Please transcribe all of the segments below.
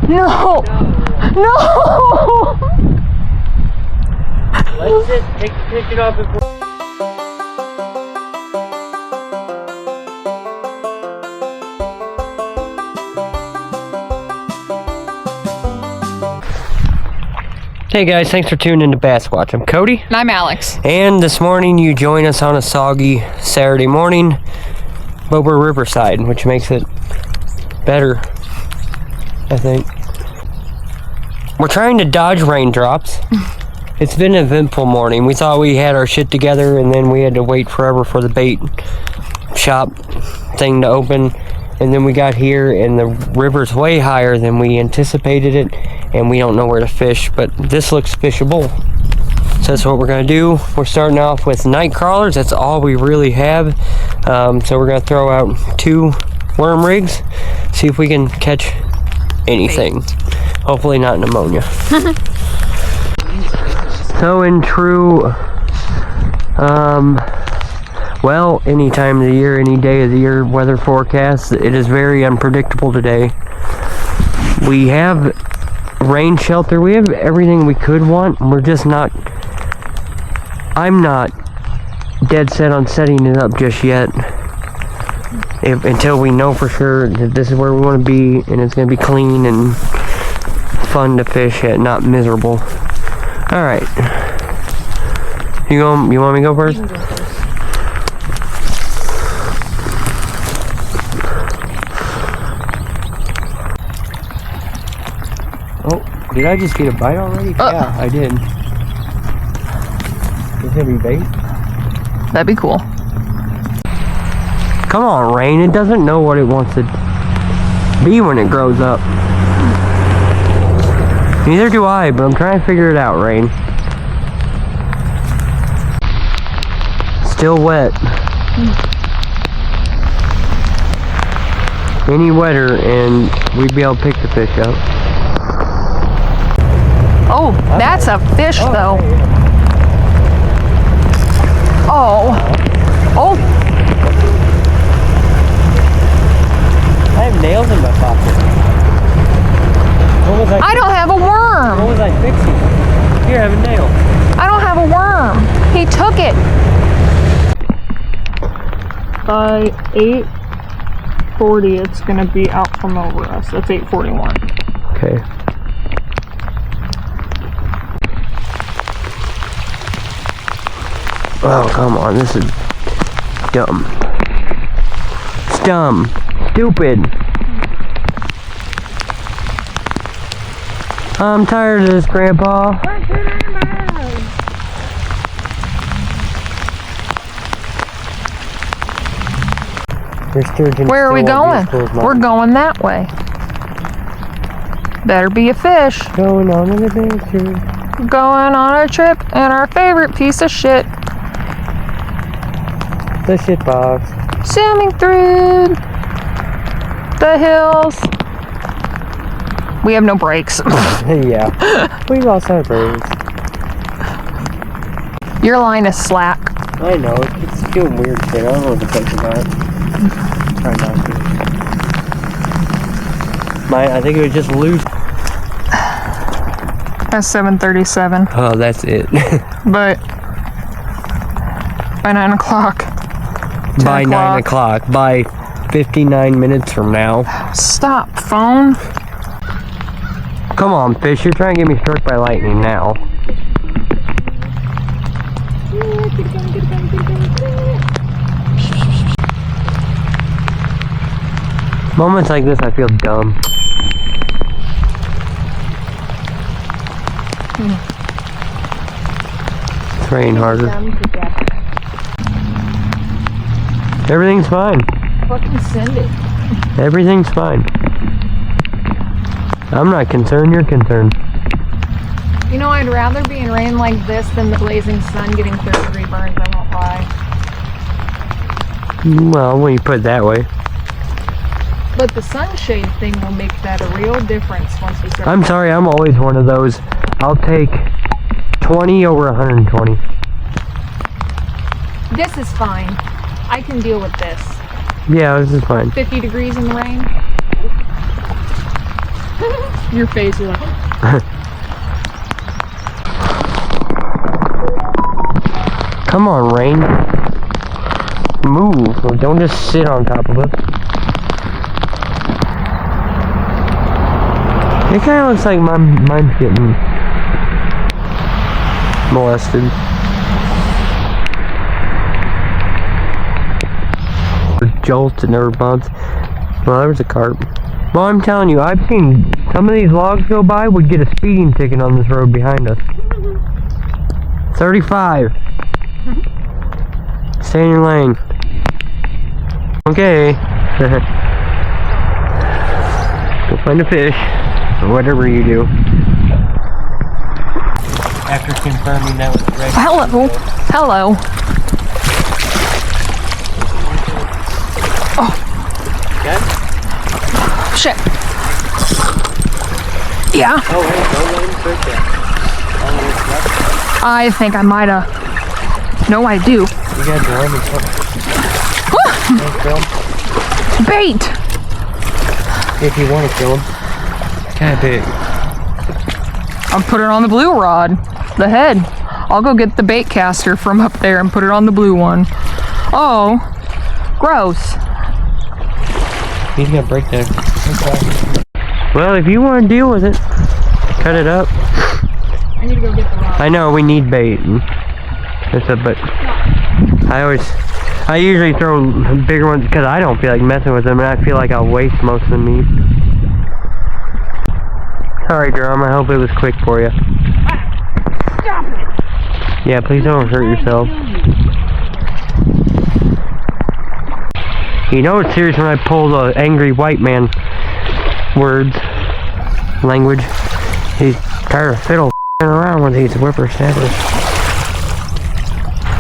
No! No! Let's just pick it up before. Hey guys, thanks for tuning in to Bass Watch. I'm Cody. And I'm Alex. And this morning you join us on a soggy Saturday morning, but we're Riverside, which makes it better, I think. We're trying to dodge raindrops. It's been an eventful morning. We thought we had our shit together, and then we had to wait forever for the bait shop thing to open. And then we got here, and the river's way higher than we anticipated it, and we don't know where to fish, but this looks fishable. So that's what we're gonna do. We're starting off with night crawlers. That's all we really have. So we're gonna throw out 2 worm rigs, see if we can catch anything. Hopefully not pneumonia. So in true, well, any time of the year, any day of the year weather forecast, it is very unpredictable today. We have rain shelter, we have everything we could want, we're just not, I'm not dead set on setting it up just yet. Until we know for sure that this is where we want to be, and it's going to be clean and fun to fish at, not miserable. Alright. You want me to go first? Oh, did I just get a bite already? Yeah, I did. Is it gonna be bait? That'd be cool. Come on, Rain. It doesn't know what it wants to be when it grows up. Neither do I, but I'm trying to figure it out, Rain. Still wet. Any wetter and we'd be able to pick the fish up. Oh, that's a fish though. Oh. Oh. I have nails in my pocket. What was I don't have a worm. What was I fixing? Here, I have a nail. I don't have a worm. He took it. By 8:40, it's gonna be out from over us. That's 8:41. Okay. Oh, come on, this is dumb. It's dumb. Stupid. I'm tired of this, Grandpa. Where are we going? We're going that way. Better be a fish. Going on an adventure. Going on a trip in our favorite piece of shit. The shit box. Zooming through the hills. We have no brakes. Yeah. We lost our brakes. Your line is slack. I know. It's doing weird shit. I don't know what to think about it. Try not to. I think it was just loose. That's 7:37. Oh, that's it. But by 9 o'clock. By 9 o'clock. By 59 minutes from now. Stop, phone. Come on, fish. You're trying to get me struck by lightning now. Moments like this, I feel dumb. It's raining harder. Everything's fine. Fucking send it. Everything's fine. I'm not concerned, you're concerned. You know, I'd rather be in rain like this than the blazing sun getting 3rd-degree burns, I won't lie. Well, when you put it that way. But the sunshade thing will make that a real difference once we start. I'm sorry, I'm always one of those. I'll take 20 over 120. This is fine. I can deal with this. Yeah, this is fine. 50 degrees in the rain. Your face, you're like, Come on, Rain. Move. Don't just sit on top of it. It kind of looks like mine's getting molested. Or jolted or bumped. Well, there was a carp. Well, I'm telling you, I've seen some of these logs go by, would get a speeding ticket on this road behind us. 35. Stay in your lane. Okay. Go find a fish, or whatever you do. After confirming that was correct. hello. Hello. Oh. Okay. Shit. Yeah. Oh, hey, don't let him search that. I think I might have. No, I do. You got drum and something. Bait! If you want to kill him. Kind of big. I'm putting it on the blue rod. The head. I'll go get the bait caster from up there and put it on the blue one. Oh. Gross. He's gonna break that. Well, if you want to deal with it, cut it up. I need to go get the rod. I know we need bait. But I usually throw bigger ones because I don't feel like messing with them, and I feel like I'll waste most of the meat. Sorry, Drum. I hope it was quick for you. Stop it! Yeah, please don't hurt yourself. You know it's serious when I pull the angry white man words, language. He's tired of fiddle around with these whippersnappers.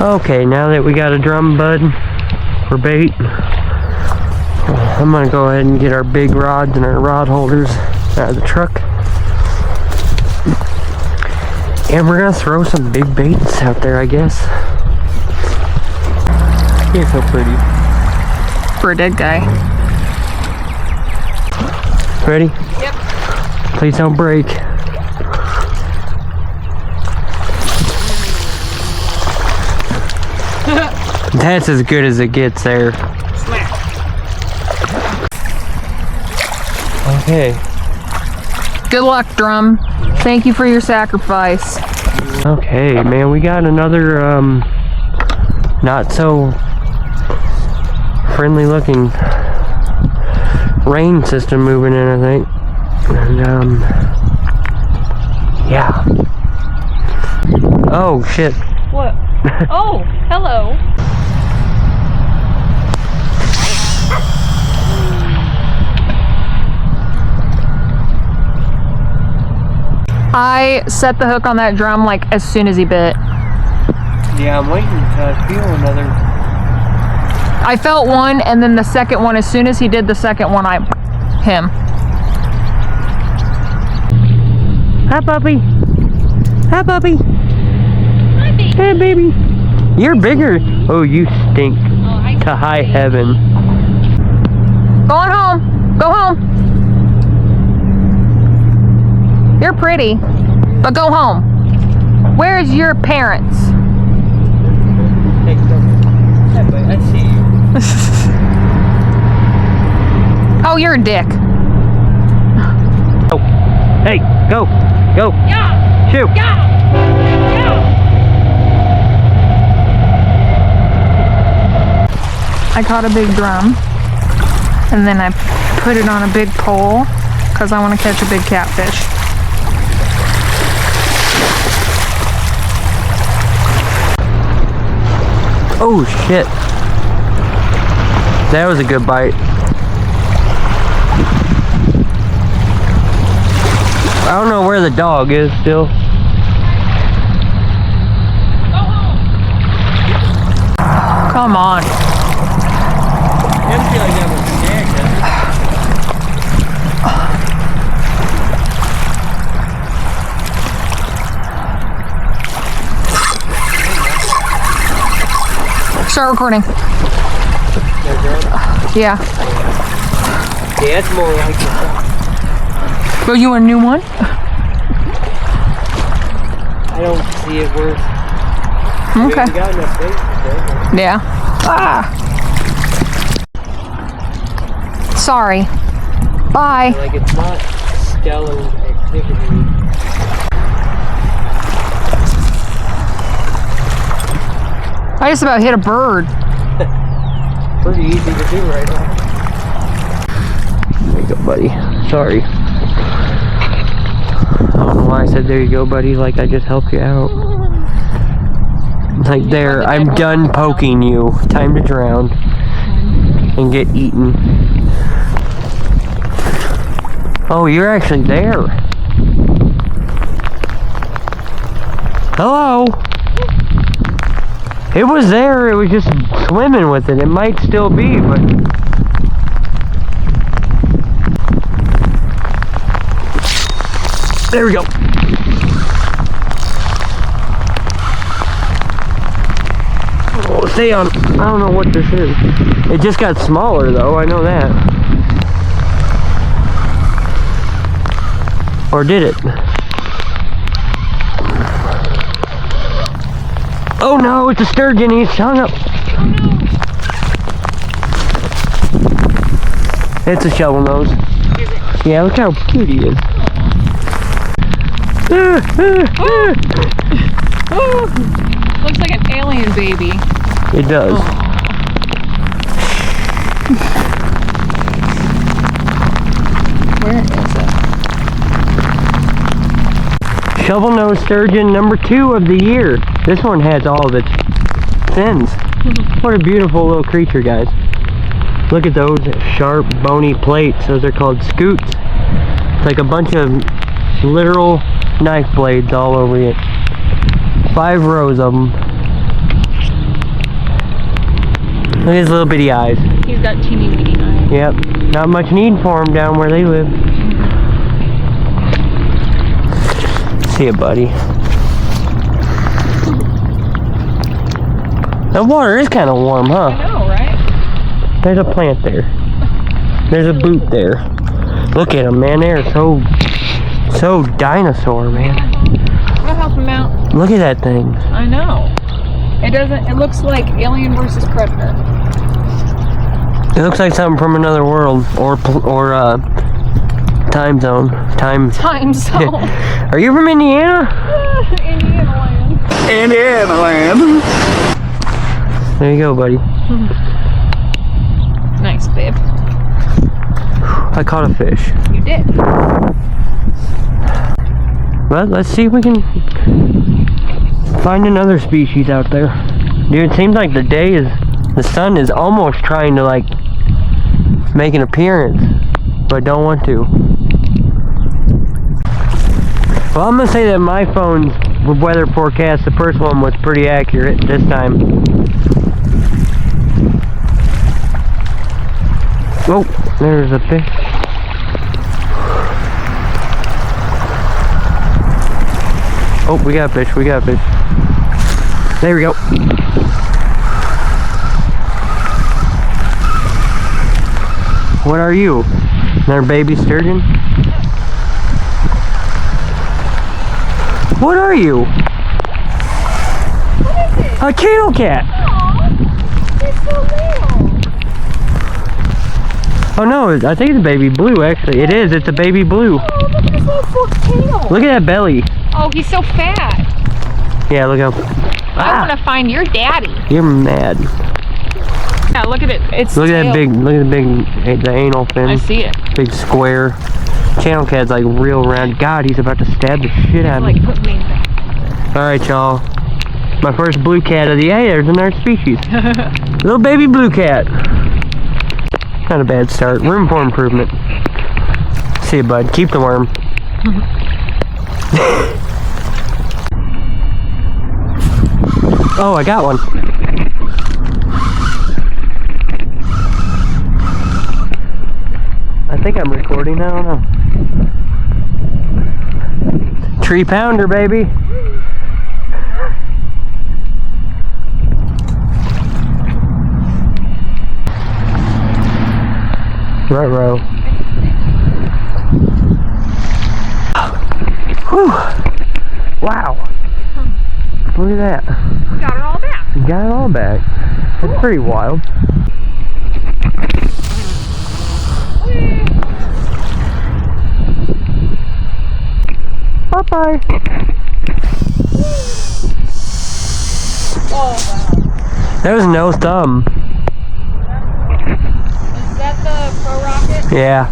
Okay, now that we got a drum bud for bait, I'm gonna go ahead and get our big rods and our rod holders out of the truck. And we're gonna throw some big baits out there, I guess. You're so pretty. For a dead guy. Ready? Yep. Please don't break. That's as good as it gets there. Smack. Okay. Good luck, Drum. Thank you for your sacrifice. Okay, man, we got another not so friendly looking rain system moving in, I think. And yeah. Oh shit. What? Oh, hello. I set the hook on that drum like as soon as he bit. Yeah, I'm waiting to feel another. I felt one, and then the second one, as soon as he did the second one, him. Hi, puppy. Hi, puppy. Hi, baby. Hey, baby. You're bigger. Oh, you stink to high heaven. Going home. Go home. You're pretty, but go home. Where's your parents? Hey, go. I see you. Oh, you're a dick. Oh. Hey, go. Go. Yeah. Shoot. Yeah. Yeah. I caught a big drum, and then I put it on a big pole because I want to catch a big catfish. Oh shit. That was a good bite. I don't know where the dog is still. Come on. Didn't feel like that was a snag, does it? Start recording. Yeah. Yeah, it's more like it. Oh, you want a new one? I don't see it worth. Okay. We got enough bait today. Yeah. Ah. Sorry. Bye. Like it's not stellar activity. I just about hit a bird. Pretty easy to do right now. There you go, buddy. Sorry. I don't know why I said there you go, buddy, like I just helped you out. Like there, I'm done poking you. Time to drown. And get eaten. Oh, you're actually there. Hello? It was there, it was just swimming with it. It might still be, but... There we go. Oh, stay on. I don't know what this is. It just got smaller though, I know that. Or did it? Oh no, it's a sturgeon, he's hung up. It's a shovel nose. Yeah, look how cute he is. Looks like an alien baby. It does. Where is it? Shovel nose sturgeon number 2 of the year. This one has all of its fins. What a beautiful little creature, guys. Look at those sharp, bony plates. Those are called scoots. It's like a bunch of literal knife blades all over it. 5 rows of them. Look at his little bitty eyes. He's got teeny weeny eyes. Yep. Not much need for them down where they live. See ya, buddy. The water is kind of warm, huh? I know, right? There's a plant there. There's a boot there. Look at them, man. They're so dinosaur, man. I'll help him out. Look at that thing. I know. It looks like Alien versus Predator. It looks like something from another world or time zone. Time zone. Are you from Indiana? Indiana land. Indiana land. There you go, buddy. Nice, babe. I caught a fish. You did. Well, let's see if we can find another species out there. Dude, it seems like the sun is almost trying to like make an appearance, but don't want to. Well, I'm gonna say that my phone's weather forecast, the first one was pretty accurate this time. Oh, there's a fish. Oh, we got fish, we got fish. There we go. What are you? Another baby sturgeon? What are you? What is it? A channel cat. Aww, it's so little. Oh no, I think it's a baby blue actually. It is, it's a baby blue. Oh, look at his little forked tail. Look at that belly. Oh, he's so fat. Yeah, look how... I want to find your daddy. You're mad. Yeah, look at it. It's Look at that big, the anal fin. I see it. Big square. Channel cat's like real round. God, he's about to stab the shit out of me. Like, put me back. Alright, y'all. My first blue cat of the... Hey, there's another species. Little baby blue cat. Not a bad start. Room for improvement. See you, bud. Keep the worm. Oh, I got one. I think I'm recording. I don't know. Tree pounder, baby. Right row. Whew. Wow. Look at that. We got it all back. We got it all back. Cool. It's pretty wild. Bye-bye. Oh, wow. There was no thumb. Is that the Pro Rocket? Yeah.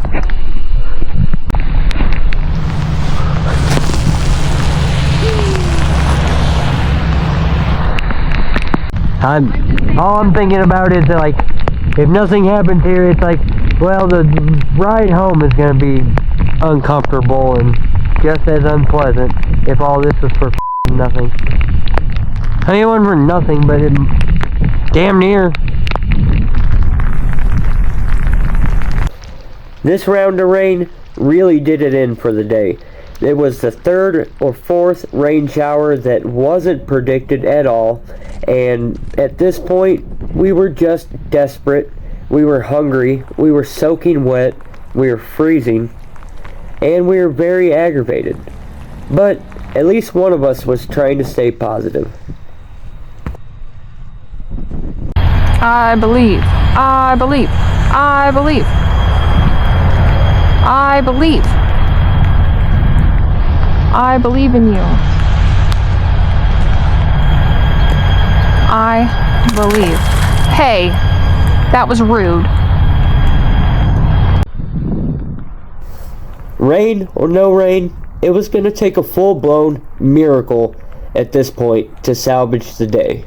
All I'm thinking about is that, like, if nothing happens here, it's like, well, the ride home is going to be uncomfortable and just as unpleasant if all this was for nothing. I mean, it wasn't for nothing, but it damn near. This round of rain really did it in for the day. It was the third or fourth rain shower that wasn't predicted at all, and at this point we were just desperate. We were hungry, we were soaking wet, we were freezing, and we were very aggravated. But at least one of us was trying to stay positive. I believe. I believe. I believe. I believe. I believe in you. I believe. Hey, that was rude. Rain or no rain, it was going to take a full-blown miracle at this point to salvage the day.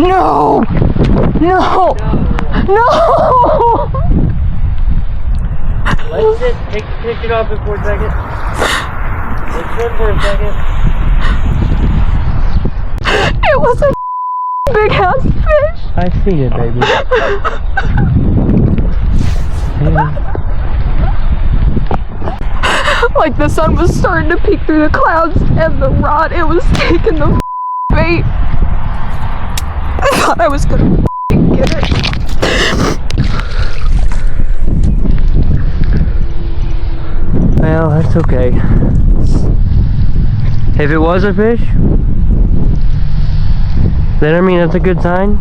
No! No! No! Let's sit, take it off for a second. Let's swim for a second. It was a big ass fish! I seen it, baby. Like the sun was starting to peek through the clouds and the rod, it was taking the bait. I thought I was gonna get it. Well, that's okay. If it was a fish, then I mean that's a good sign.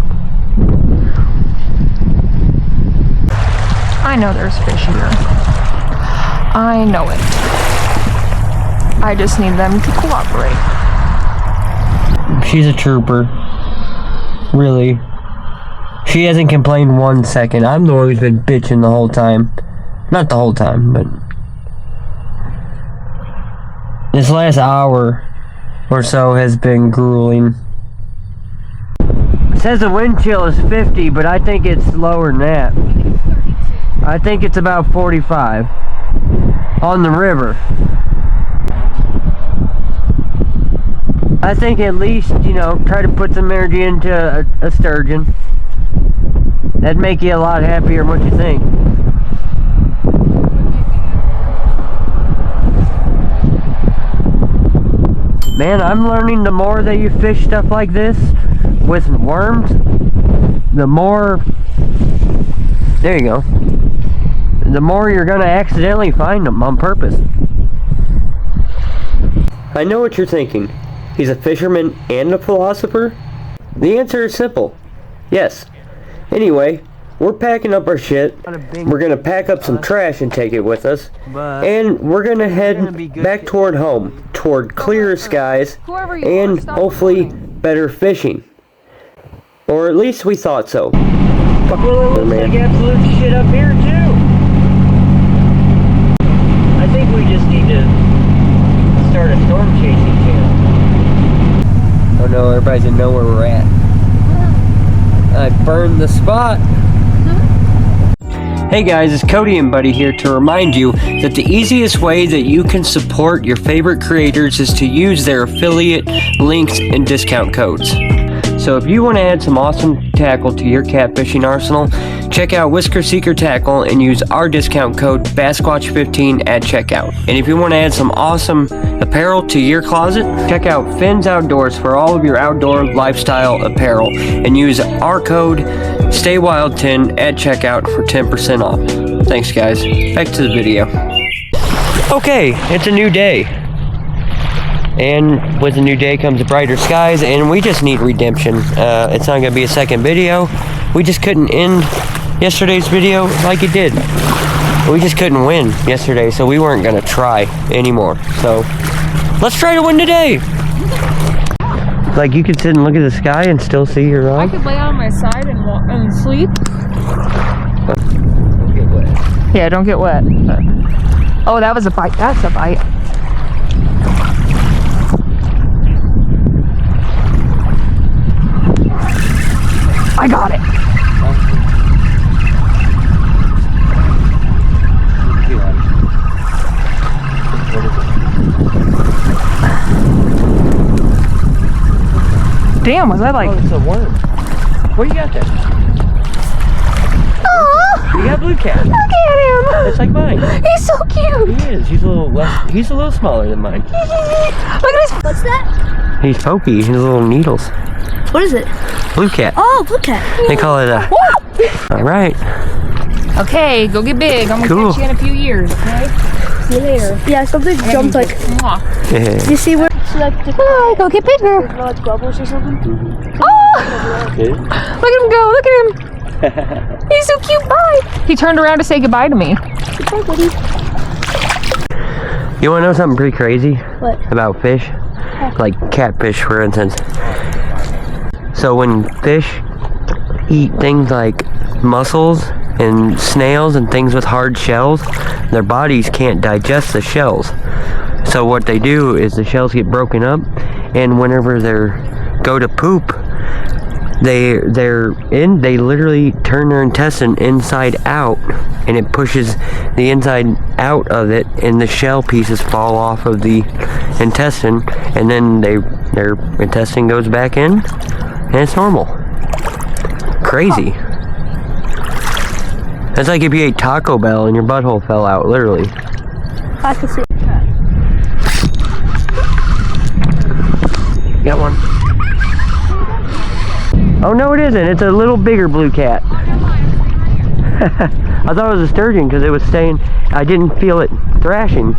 I know there's fish here. I know it. I just need them to cooperate. She's a trooper. Really. She hasn't complained 1 second. I'm the one who's been bitching the whole time. Not the whole time, but this last hour or so has been grueling. It says the wind chill is 50, but I think it's lower than that. I think it's about 45 on the river. I think at least, you know, try to put some energy into a sturgeon. That'd make you a lot happier than what you think. Man, I'm learning the more that you fish stuff like this with worms, the more, there you go, the more you're gonna accidentally find them on purpose. I know what you're thinking. He's a fisherman and a philosopher? The answer is simple. Yes. Anyway, we're packing up our shit. We're gonna pack up some trash and take it with us. And we're gonna head back toward home, toward clearer skies, and hopefully better fishing. Or at least we thought so. Well, it looks like absolute shit up here too. I think we just need to start a storm chasing channel. Oh no, everybody doesn't know where we're at. I burned the spot. Hey guys, it's Cody and Buddy here to remind you that the easiest way that you can support your favorite creators is to use their affiliate links and discount codes. So if you want to add some awesome tackle to your catfishing arsenal, check out Whisker Seeker Tackle and use our discount code BassSquatch15 at checkout. And if you want to add some awesome apparel to your closet, check out Finn's Outdoors for all of your outdoor lifestyle apparel and use our code STAYWILD10 at checkout for 10% off. Thanks guys. Back to the video. Okay, it's a new day. And with a new day comes brighter skies, and we just need redemption. It's not going to be a second video. We just couldn't end yesterday's video like it did. We just couldn't win yesterday, so we weren't going to try anymore. So, let's try to win today! Like, you could sit and look at the sky and still see your rod? I could lay on my side and sleep. Don't get wet. Yeah, don't get wet. But... Oh, that was a bite. That's a bite. I got it. Damn, was that like... Oh, it's a worm. What do you got there? Aww, You got blue cat. look at him. It's like mine. He's so cute. He is. He's a little less. He's a little smaller than mine. Look at his... What's that? He's pokey. He's little needles. What is it? Blue cat. Oh, blue cat. They call it a... All right. Okay, go get big. I'm gonna Cool. catch you in a few years, okay? See you later. Yeah, something jumped like. Mwah. Yeah. You see where? See like the Hi, go get bigger. like bubbles or something? Oh! Look at him go, look at him. He's so cute, bye. He turned around to say goodbye to me. Goodbye, buddy. You want to know something pretty crazy? What? About fish? Like catfish, for instance. So when fish eat things like mussels and snails and things with hard shells, their bodies can't digest the shells. So what they do is the shells get broken up, and whenever they go to poop, they literally turn their intestine inside out, and it pushes the inside out of it, and the shell pieces fall off of the intestine, and then their intestine goes back in, and it's normal. Crazy. That's like if you ate Taco Bell and your butthole fell out, literally. I can see. Got one. Oh no, it isn't. It's a little bigger blue cat. I thought it was a sturgeon because it was staying. I didn't feel it thrashing.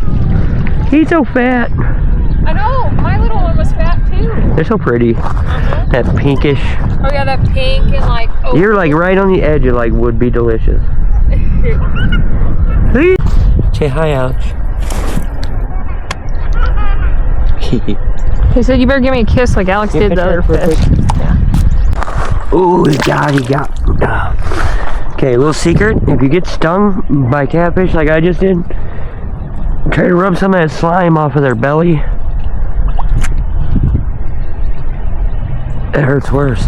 He's so fat. I know, my little one was fat too. They're so pretty. That pinkish. Oh yeah, that pink and like... Oh. You're like right on the edge of like would be delicious. Say hi, Alex. He said you better give me a kiss like Alex did the other fish. Yeah. Ooh, he got. Okay, a little secret. If you get stung by catfish like I just did, try to rub some of that slime off of their belly. It hurts worse.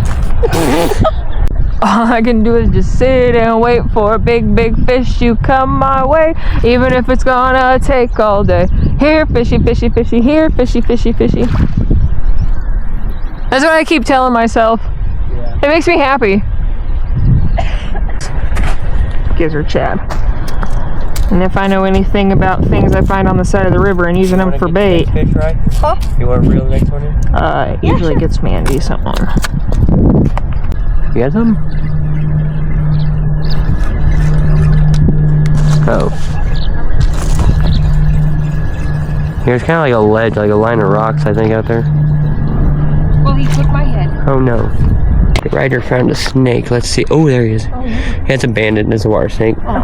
All I can do is just sit and wait for a big, big fish to come my way, even if it's gonna take all day. Here, fishy, fishy, fishy, here, fishy, fishy, fishy. That's what I keep telling myself. Yeah. It makes me happy. Gives her Chad. And if I know anything about things I find on the side of the river and using them for bait, Fish, right? Huh? You want to reel the next one in? usually gets me a decent one. You got some? Oh. There's kind of like a ledge, like a line of rocks, I think, out there. Well, he took my head. Oh no. The rider found a snake. Let's see. Oh, there he is. Oh, yeah. It's abandoned. It's a water snake. Oh.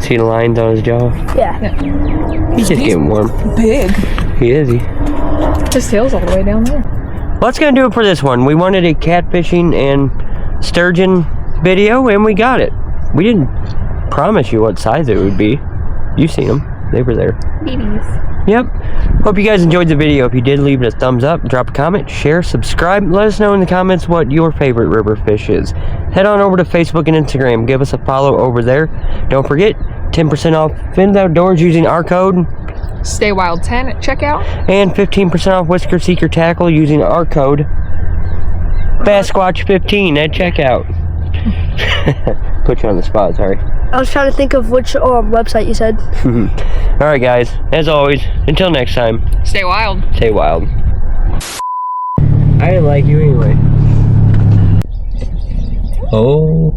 See the lines on his jaw? Yeah. He's just getting warm. Big. He is. His tail's all the way down there. Well, that's going to do it for this one. We wanted a catfishing and sturgeon video, and we got it. We didn't promise you what size it would be. You've seen them. They were there. Babies. Yep. Hope you guys enjoyed the video. If you did, leave it a thumbs up, drop a comment, share, subscribe. Let us know in the comments what your favorite river fish is. Head on over to Facebook and Instagram. Give us a follow over there. Don't forget, 10% off Finn's Outdoors using our code. StayWild10 at checkout. And 15% off Whisker Seeker Tackle using our code. Basquatch 15 at checkout. Put you on the spot, sorry. I was trying to think of which website you said. Alright guys, as always, until next time, Stay wild. stay wild. I didn't like you anyway. Oh.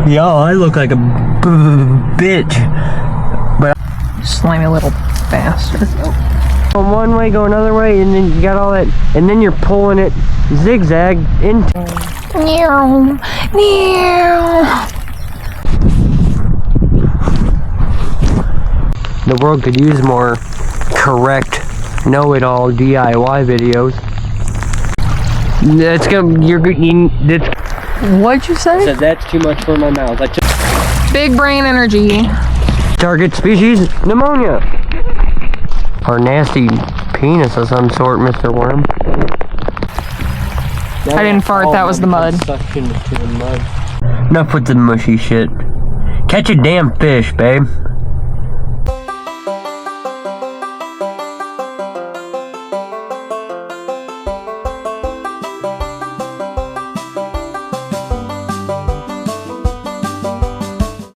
Yo, I look like a bitch. Slimy little bastard. Go one way, go another way, and then you got all that, and then you're pulling it zigzag into. Meow. Meow. The world could use more correct, know-it-all DIY videos. That's gonna, What'd you say? said that's too much for my mouth. I just Big brain energy. target species, pneumonia. Or nasty penis of some sort, Mr. Worm. I didn't fart, that was the mud. Enough with the mushy shit. Catch a damn fish, babe.